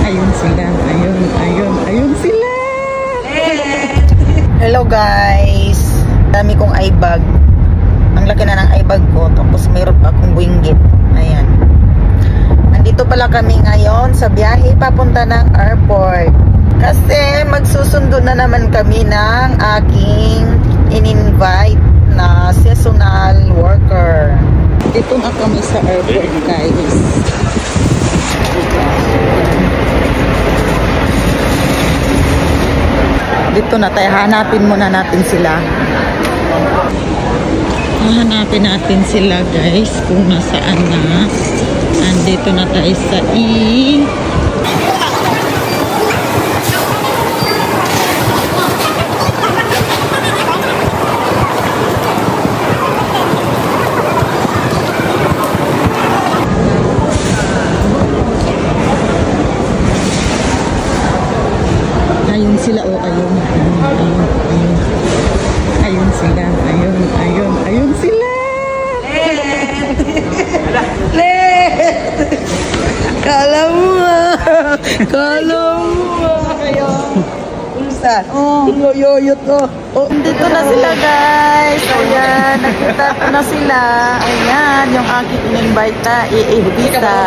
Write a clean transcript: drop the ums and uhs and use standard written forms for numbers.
Ayun sila. Ayun sila. Hello guys. Dami kong eye bag. Ang laki na ng eye bag ko. Tapos mayroon pa akong winggit. Ayan. Nandito pala kami ngayon sa biyahe papunta ng airport. Kasi magsusundo na naman kami ng aking in-invite na seasonal worker. Dito na kami sa airport, guys. Dito na tayo. Hanapin muna natin sila. Hanapin natin sila, guys, kung nasaan na. Andito na tayo sa Ayun sila, oh, ayun sila, ayun sila. Kala mo ayun. Pulsa. Yoyo to. Dito na sila, guys. Ayan, nakita ko na sila. Ayan, yung aking in-invite na i-ibita.